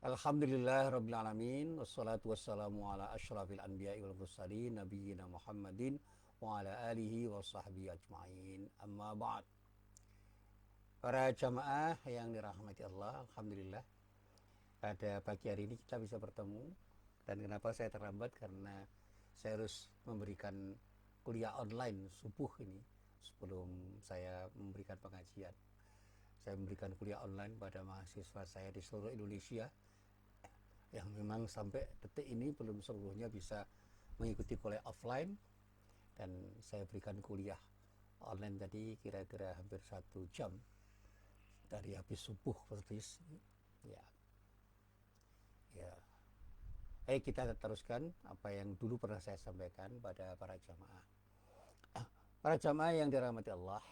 Alhamdulillah Rabbil Alamin. Wassalatu wassalamu ala ashrafil anbiya'i wal mursalin Nabiyyina Muhammadin wa ala alihi wa sahbihi ajma'in. Amma ba'd. Para jamaah yang dirahmati Allah, Alhamdulillah pada pagi hari ini kita bisa bertemu. Dan kenapa saya terlambat? Karena saya harus memberikan kuliah online subuh ini sebelum saya memberikan pengajian. Saya memberikan kuliah online pada mahasiswa saya di seluruh Indonesia yang memang sampai detik ini belum seluruhnya bisa mengikuti kuliah offline, dan saya berikan kuliah online tadi kira-kira hampir 1 jam dari habis subuh persis. Ya, ya. Kita teruskan apa yang dulu pernah saya sampaikan pada para jamaah. Para jamaah yang dirahmati Allah,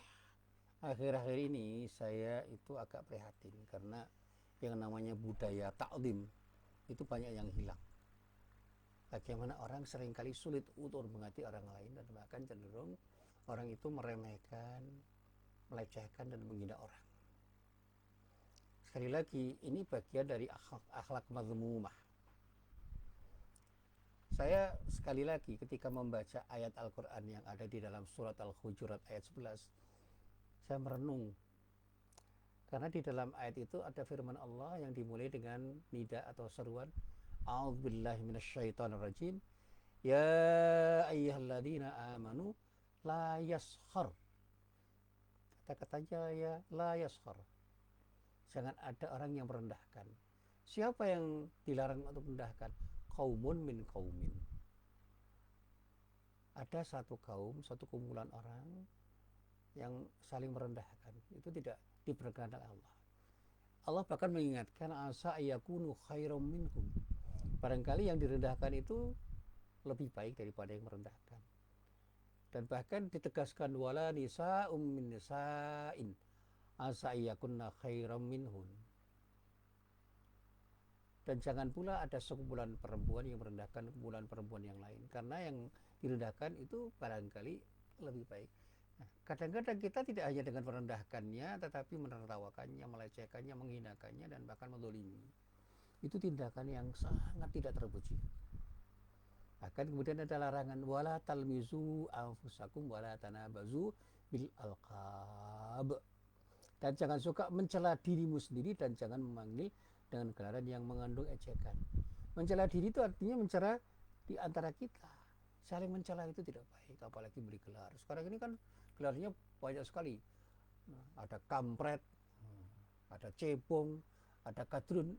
akhir-akhir ini saya itu agak prihatin karena yang namanya budaya taklim itu banyak yang hilang. Bagaimana orang seringkali sulit untuk mengasihi orang lain, dan bahkan cenderung orang itu meremehkan, melecehkan, dan menghina orang. Sekali lagi, ini bagian dari akhlak mazmumah. Saya sekali lagi ketika membaca ayat Al-Quran yang ada di dalam surat Al-Hujurat ayat 11, saya merenung. Karena di dalam ayat itu ada firman Allah yang dimulai dengan nida atau seruan, A'udzubillahi minasyaitonirrajim. Ya ayyuhalladzina amanu la yaskhar. Kata-katanya ya la yaskhar. Jangan ada orang yang merendahkan. Siapa yang dilarang untuk merendahkan? Qaumun min qaumin. Ada satu kaum, satu kumpulan orang yang saling merendahkan. Itu tidak diperkenan oleh Allah. Allah bahkan mengingatkan asa ayakunu khairum minhum. Barangkali yang direndahkan itu lebih baik daripada yang merendahkan. Dan bahkan ditegaskan wala nisa'um min nisa'in asa iyakunna khairam minhun. Dan jangan pula ada sekumpulan perempuan yang merendahkan kumpulan perempuan yang lain, karena yang direndahkan itu barangkali lebih baik. Nah, kadang-kadang kita tidak hanya dengan merendahkannya, tetapi menertawakannya, melecehkannya, menghinakannya, dan bahkan menzalimi. Itu tindakan yang sangat tidak terpuji. Bahkan kemudian ada larangan wala talmizu anfusakum wala tanabazu bil alqab. Dan jangan suka mencela dirimu sendiri, dan jangan memanggil dengan gelaran yang mengandung ejekan. Mencela diri itu artinya mencela di antara kita. Saling mencela itu tidak baik, apalagi beri gelar. Sekarang ini kan gelarnya banyak sekali. Ada kampret, ada cebong, ada kadrun.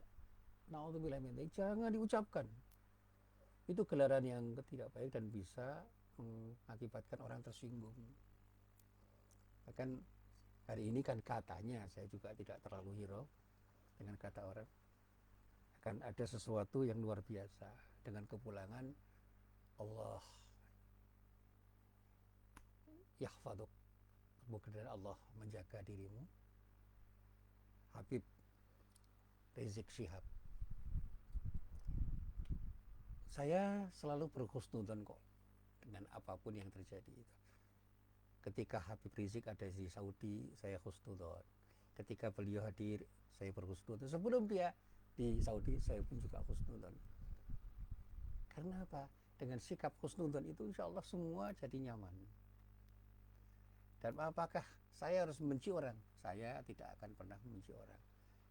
Naudzubillah min dzalik, jangan diucapkan. Itu gelaran yang tidak baik dan bisa mengakibatkan orang tersinggung. Bahkan hari ini kan katanya, saya juga tidak terlalu hirau dengan kata orang, akan ada sesuatu yang luar biasa dengan kepulangan Allah yahfaduk, kemudian Allah menjaga dirimu, Habib Rizik Syihab. Saya selalu berhusnudzon kok dengan apapun yang terjadi itu. Ketika Habib Rizik ada di Saudi, saya husnudzon. Ketika beliau hadir, saya berhusnudzon. Sebelum dia di Saudi, saya pun juga husnudzon. Karena apa? Dengan sikap husnudzon itu insya Allah semua jadi nyaman. Dan apakah saya harus membenci orang? Saya tidak akan pernah membenci orang.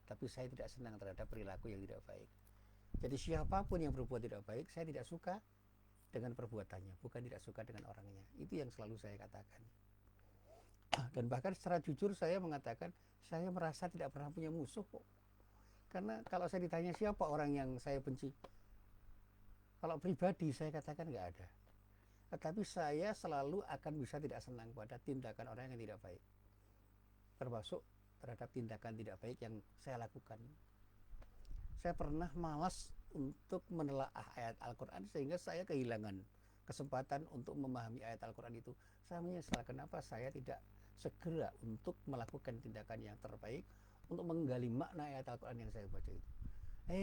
Tapi saya tidak senang terhadap perilaku yang tidak baik. Jadi siapapun yang berbuat tidak baik, saya tidak suka dengan perbuatannya, bukan tidak suka dengan orangnya. Itu yang selalu saya katakan. Dan bahkan secara jujur saya mengatakan, saya merasa tidak pernah punya musuh kok. Karena kalau saya ditanya siapa orang yang saya benci, kalau pribadi saya katakan nggak ada. Tetapi saya selalu akan bisa tidak senang pada tindakan orang yang tidak baik, termasuk terhadap tindakan tidak baik yang saya lakukan. Saya pernah malas untuk menelaah ayat Al-Quran sehingga saya kehilangan kesempatan untuk memahami ayat Al-Quran itu. Saya menyesal kenapa saya tidak segera untuk melakukan tindakan yang terbaik untuk menggali makna ayat Al-Quran yang saya baca itu.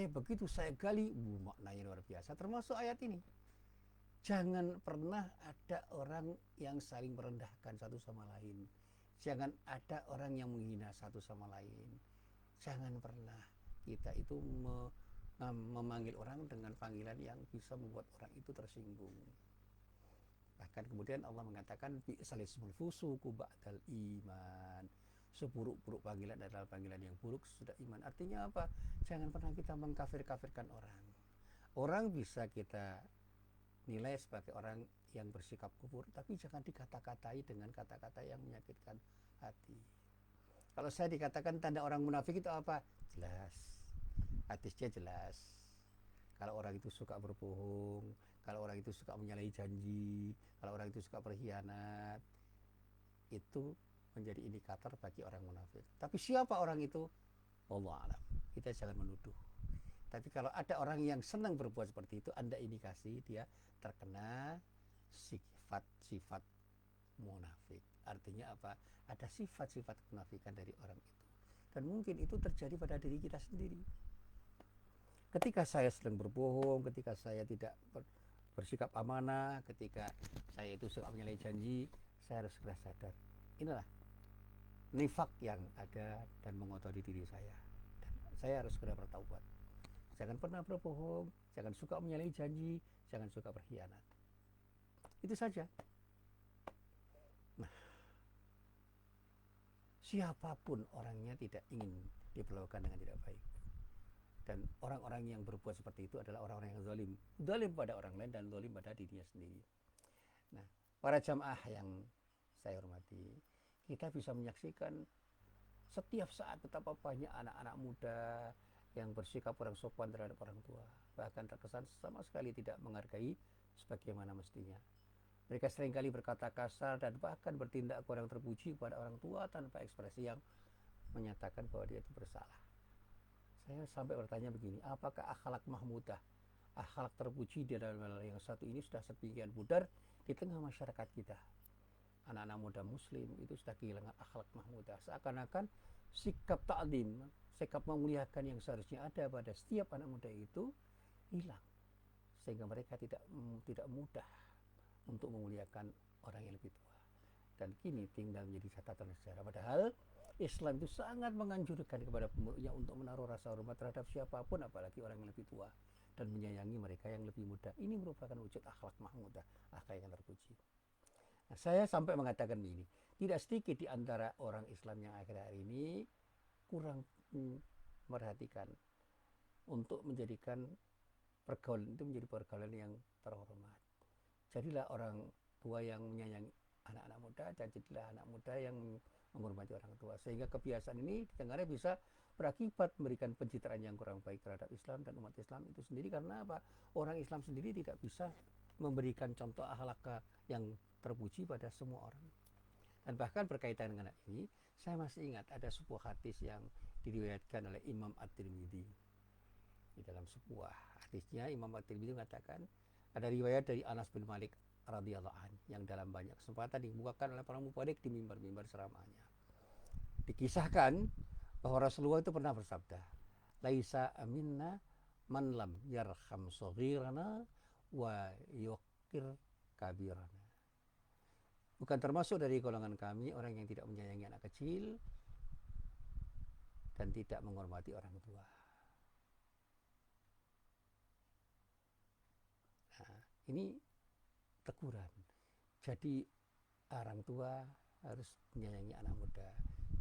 Begitu saya gali, maknanya luar biasa, termasuk ayat ini. Jangan pernah ada orang yang saling merendahkan satu sama lain. Jangan ada orang yang menghina satu sama lain. Jangan pernah kita itu memanggil orang dengan panggilan yang bisa membuat orang itu tersinggung. Bahkan kemudian Allah mengatakan bi'sal ismul fusuqu ba'dal iman. Seburuk-buruk panggilan adalah panggilan yang buruk sesudah iman. Artinya apa? Jangan pernah kita mengkafir-kafirkan orang. Orang bisa kita nilai sebagai orang yang bersikap kufur, tapi jangan dikata-katai dengan kata-kata yang menyakitkan hati. Kalau saya dikatakan tanda orang munafik itu apa? Jelas. Hadisnya jelas. Kalau orang itu suka berbohong, kalau orang itu suka menyalahi janji, kalau orang itu suka berkhianat, itu menjadi indikator bagi orang munafik. Tapi siapa orang itu? Wallahu a'lam. Kita jangan menuduh. Tapi kalau ada orang yang senang berbuat seperti itu, Anda indikasi dia terkena sifat-sifat munafik. Artinya apa? Ada sifat-sifat kemunafikan dari orang itu. Dan mungkin itu terjadi pada diri kita sendiri. Ketika saya sedang berbohong, ketika saya tidak bersikap amanah, ketika saya itu suka menyalahi janji, saya harus segera sadar. Inilah nifak yang ada dan mengotori diri saya. Dan saya harus segera bertaubat. Jangan pernah berbohong, jangan suka menyalahi janji, jangan suka berkhianat. Itu saja. Nah, siapapun orangnya tidak ingin diperlakukan dengan tidak baik. Dan orang-orang yang berbuat seperti itu adalah orang-orang yang zalim. Zalim pada orang lain dan zalim pada dirinya sendiri. Nah, para jamaah yang saya hormati, kita bisa menyaksikan setiap saat betapa banyak anak-anak muda yang bersikap kurang sopan terhadap orang tua. Bahkan terkesan sama sekali tidak menghargai sebagaimana mestinya. Mereka seringkali berkata kasar dan bahkan bertindak kurang terpuji kepada orang tua tanpa ekspresi yang menyatakan bahwa dia itu bersalah. Saya sampai bertanya begini, apakah akhlak mahmudah, akhlak terpuji di dalam hal yang satu ini sudah sedemikian pudar di tengah masyarakat kita? Anak-anak muda muslim itu sudah kehilangan akhlak mahmudah. Seakan-akan sikap ta'lim, sikap memuliakan yang seharusnya ada pada setiap anak muda itu hilang. Sehingga mereka tidak mudah untuk memuliakan orang yang lebih tua. Dan kini tinggal menjadi catatan sejarah. Padahal Islam itu sangat menganjurkan kepada pemeluknya untuk menaruh rasa hormat terhadap siapapun, apalagi orang yang lebih tua, dan menyayangi mereka yang lebih muda. Ini merupakan wujud akhlak mahmudah, akhlak yang terpuji. Nah, saya sampai mengatakan begini, tidak sedikit di antara orang Islam yang akhir-akhir ini kurang memperhatikan untuk menjadikan pergaulan itu menjadi pergaulan yang terhormat. Jadilah orang tua yang menyayangi anak-anak muda, dan jadilah anak muda yang menghormati orang tua. Sehingga kebiasaan ini didengarnya bisa berakibat memberikan pencitraan yang kurang baik terhadap Islam dan umat Islam itu sendiri. Karena apa? Orang Islam sendiri tidak bisa memberikan contoh akhlak yang terpuji pada semua orang. Dan bahkan berkaitan dengan ini, saya masih ingat ada sebuah hadis yang diriwayatkan oleh Imam At-Tirmidzi. Di dalam sebuah hadisnya Imam At-Tirmidzi mengatakan, ada riwayat dari Anas bin Malik radhiyallahu anhu yang dalam banyak kesempatan dibukakan oleh para mubarik di mimbar-mimbar ceramahnya. Dikisahkan bahwa Rasulullah itu pernah bersabda, laisa minna man lam yarham saghirana wa yuqir kabirana. Bukan termasuk dari golongan kami orang yang tidak menyayangi anak kecil dan tidak menghormati orang tua. Nah, ini teguran. Jadi orang tua harus menyayangi anak muda.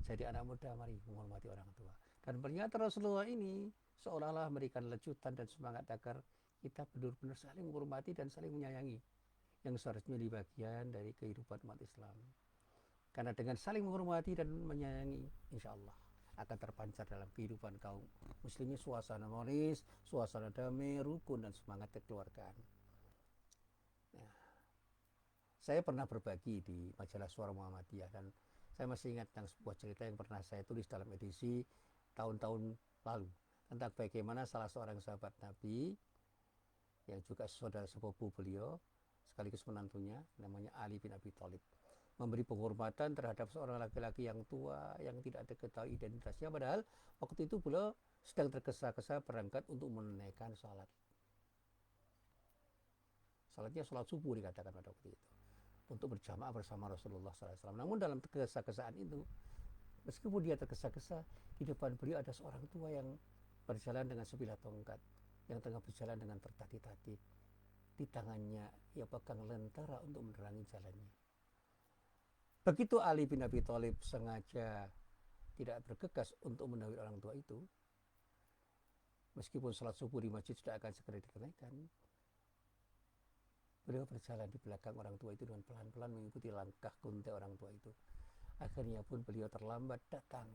Jadi anak muda mari menghormati orang tua. Dan pernyataan Rasulullah ini seolah-olah memberikan lecutan dan semangat agar kita benar-benar saling menghormati dan saling menyayangi, yang seharusnya menjadi bagian dari kehidupan umat Islam. Karena dengan saling menghormati dan menyayangi, insya Allah akan terpancar dalam kehidupan kaum muslimin suasana manis, suasana damai, rukun, dan semangat kekeluargaan. Nah, saya pernah berbagi di majalah Suara Muhammadiyah, dan saya masih ingat tentang sebuah cerita yang pernah saya tulis dalam edisi tahun-tahun lalu tentang bagaimana salah seorang sahabat Nabi yang juga saudara sepupu beliau sekaligus menantunya, namanya Ali bin Abi Thalib, memberi penghormatan terhadap seorang laki-laki yang tua yang tidak diketahui identitasnya, padahal waktu itu beliau sedang tergesa-gesa berangkat untuk menunaikan salat. Salatnya salat subuh dikatakan pada waktu itu, untuk berjamaah bersama Rasulullah SAW. Namun dalam kegesa-gesaan itu, meskipun dia tergesa-gesa, di depan beliau ada seorang tua yang berjalan dengan sebilah tongkat. yang tengah berjalan dengan tertatih-tatih. Di tangannya ia pegang lentera untuk menerangi jalannya. Begitu Ali bin Abi Thalib sengaja tidak bergegas untuk mendahului orang tua itu, meskipun sholat subuh di masjid sudah akan segera ditunaikan, beliau berjalan di belakang orang tua itu dengan pelan-pelan mengikuti langkah kuntai orang tua itu. Akhirnya pun beliau terlambat datang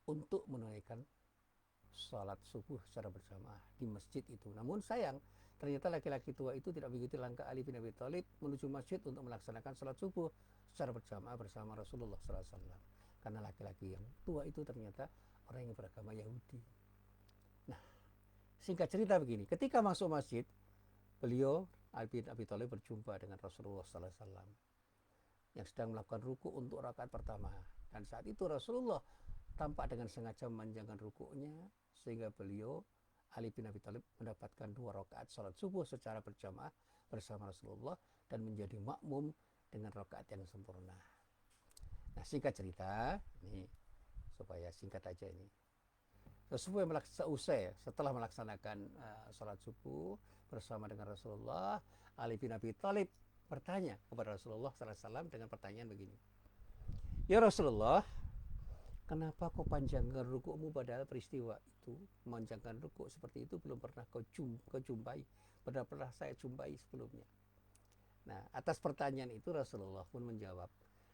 untuk menunaikan sholat subuh secara berjamaah di masjid itu. Namun sayang, ternyata laki-laki tua itu tidak mengikuti langkah Ali bin Abi Thalib menuju masjid untuk melaksanakan sholat subuh secara berjamaah bersama Rasulullah SAW. Karena laki-laki yang tua itu ternyata orang yang beragama Yahudi. Nah, singkat cerita begini, ketika masuk masjid, beliau Ali bin Abi Thalib berjumpa dengan Rasulullah SAW yang sedang melakukan ruku untuk rakaat pertama. Dan saat itu Rasulullah tampak dengan sengaja memanjangkan rukuknya sehingga beliau Ali bin Abi Thalib mendapatkan 2 rakaat salat subuh secara berjamaah bersama Rasulullah dan menjadi makmum dengan rakaat yang sempurna. Nah, singkat cerita, ini supaya singkat aja ini. Setelah melaksanakan salat subuh bersama dengan Rasulullah, Ali bin Abi Thalib bertanya kepada Rasulullah SAW dengan pertanyaan begini. Ya Rasulullah, kenapa kau panjangkan rukukmu padahal peristiwa itu, memanjangkan rukuk seperti itu belum pernah kau jumpai, padahal pernah saya jumpai sebelumnya. Nah, atas pertanyaan itu Rasulullah pun menjawab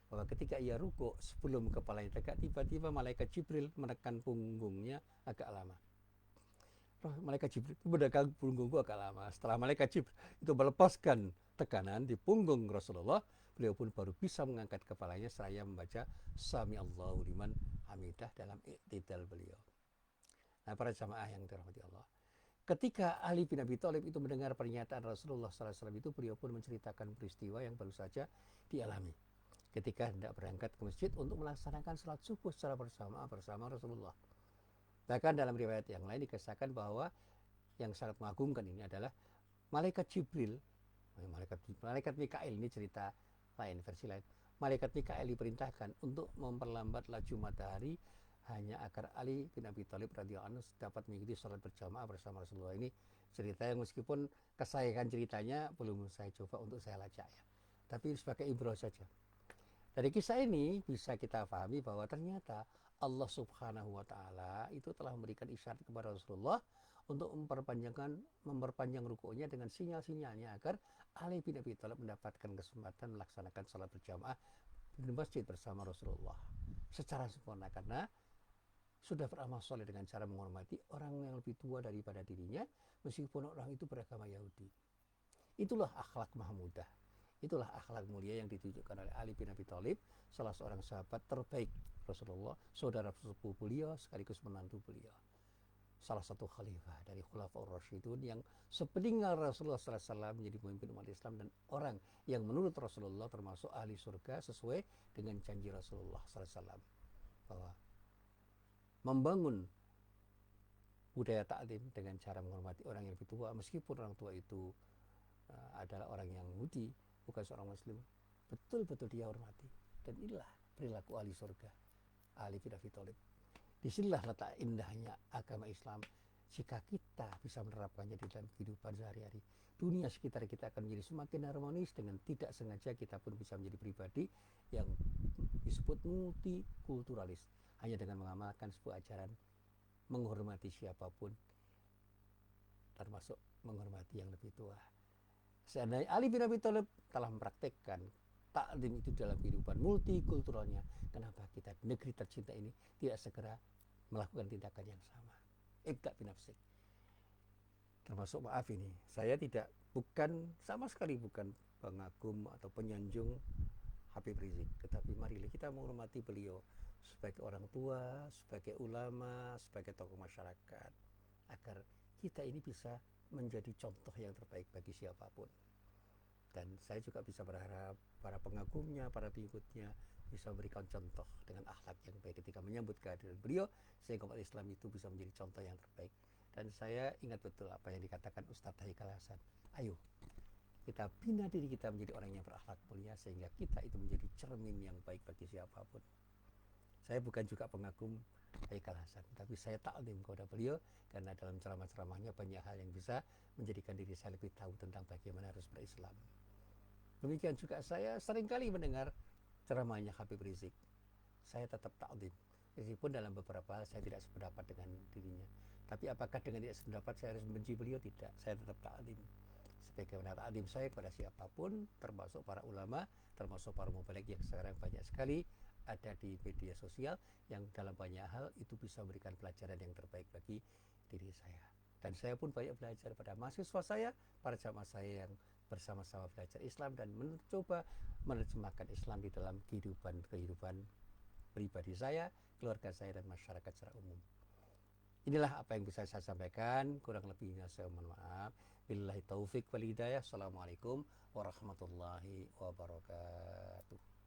bahwa ketika ia rukuk sebelum kepalanya tegak, tiba-tiba malaikat Jibril menekan punggungnya agak lama. Malaikat Jibril itu menekan punggungku agak lama. Setelah malaikat Jibril itu melepaskan tekanan di punggung Rasulullah, beliau pun baru bisa mengangkat kepalanya seraya membaca Sami Allahu liman hamidah dalam iktidal beliau. Nah, para jamaah yang dirahmati Allah, ketika Ali bin Abi Thalib itu mendengar pernyataan Rasulullah SAW itu, beliau pun menceritakan peristiwa yang baru saja dialami ketika hendak berangkat ke masjid untuk melaksanakan salat subuh secara bersama Rasulullah. Bahkan dalam riwayat yang lain dikisahkan bahwa yang sangat mengagumkan ini adalah malaikat Jibril, malaikat Mikail, ini cerita lain, versi lain. Malaikat Mikail diperintahkan untuk memperlambat laju matahari hanya agar Ali bin Abi Thalib radhiyallahu anhu dapat mengikuti sholat berjamaah bersama Rasulullah. Ini cerita yang meskipun kesayangan ceritanya belum saya coba untuk saya lacak ya, tapi sebagai ibrah saja. Dari kisah ini bisa kita pahami bahwa ternyata Allah Subhanahu wa Ta'ala itu telah memberikan isyarat kepada Rasulullah untuk memperpanjang rukuknya dengan sinyal-sinyalnya agar Ali bin Abi Thalib mendapatkan kesempatan melaksanakan salat berjamaah di masjid bersama Rasulullah secara sempurna, karena sudah beramal soleh dengan cara menghormati orang yang lebih tua daripada dirinya meskipun orang itu beragama Yahudi. Itulah akhlak mahmudah. Itulah akhlak mulia yang ditunjukkan oleh Ali bin Abi Thalib, salah seorang sahabat terbaik Rasulullah, saudara sepupu beliau sekaligus menantu beliau. Salah satu khalifah dari Khulafaur Rasyidun yang sepeninggal Rasulullah SAW menjadi pemimpin umat Islam dan orang yang menurut Rasulullah termasuk ahli surga sesuai dengan janji Rasulullah SAW bahwa membangun budaya ta'lim dengan cara menghormati orang yang lebih tua meskipun orang tua itu adalah orang yang Yahudi, bukan seorang Muslim, betul-betul dia hormati. Dan inilah perilaku ahli surga, Ali bin Abi Thalib. Disinilah letak indahnya agama Islam jika kita bisa menerapkannya di dalam kehidupan sehari-hari. Dunia sekitar kita akan menjadi semakin harmonis, dengan tidak sengaja kita pun bisa menjadi pribadi yang disebut multikulturalis hanya dengan mengamalkan sebuah ajaran menghormati siapapun, termasuk menghormati yang lebih tua. Seandainya Ali bin Abi Thalib telah mempraktekkan taklim itu dalam kehidupan multikulturalnya, kenapa kita di negeri tercinta ini tidak segera melakukan tindakan yang sama? Ibda' binafsik. Termasuk, maaf ini, saya sama sekali bukan pengagum atau penyanjung Habib Rizik, tetapi marilah kita menghormati beliau sebagai orang tua, sebagai ulama, sebagai tokoh masyarakat, agar kita ini bisa menjadi contoh yang terbaik bagi siapapun. Dan saya juga bisa berharap para pengagumnya, para pengikutnya bisa memberikan contoh dengan akhlak yang baik ketika menyambut kehadiran beliau, sehingga umat Islam itu bisa menjadi contoh yang terbaik. Dan saya ingat betul apa yang dikatakan Ustadz Haikal Hasan, ayo kita bina diri kita menjadi orang yang berakhlak mulia sehingga kita itu menjadi cermin yang baik bagi siapapun. Saya bukan juga pengagum Haikal Hasan. Tapi saya taklim kepada beliau karena dalam ceramah-ceramahnya banyak hal yang bisa menjadikan diri saya lebih tahu tentang bagaimana harus berislam. Demikian juga saya seringkali mendengar ceramahnya Habib Rizik. Saya tetap taklim. Meskipun dalam beberapa hal saya tidak sependapat dengan dirinya. Tapi apakah dengan tidak sependapat saya harus membenci beliau? Tidak. Saya tetap taklim. Sebagaimana taklim saya kepada siapapun, termasuk para ulama, termasuk para mubaligh yang sekarang banyak sekali ada di media sosial yang dalam banyak hal itu bisa memberikan pelajaran yang terbaik bagi diri saya. Dan saya pun banyak belajar pada mahasiswa saya, para jamaah saya yang bersama-sama belajar Islam dan mencoba menerjemahkan Islam di dalam kehidupan pribadi saya, keluarga saya, dan masyarakat secara umum. Inilah apa yang bisa saya sampaikan, kurang lebihnya saya mohon maaf. Billahi taufik wal hidayah. Assalamualaikum warahmatullahi wabarakatuh.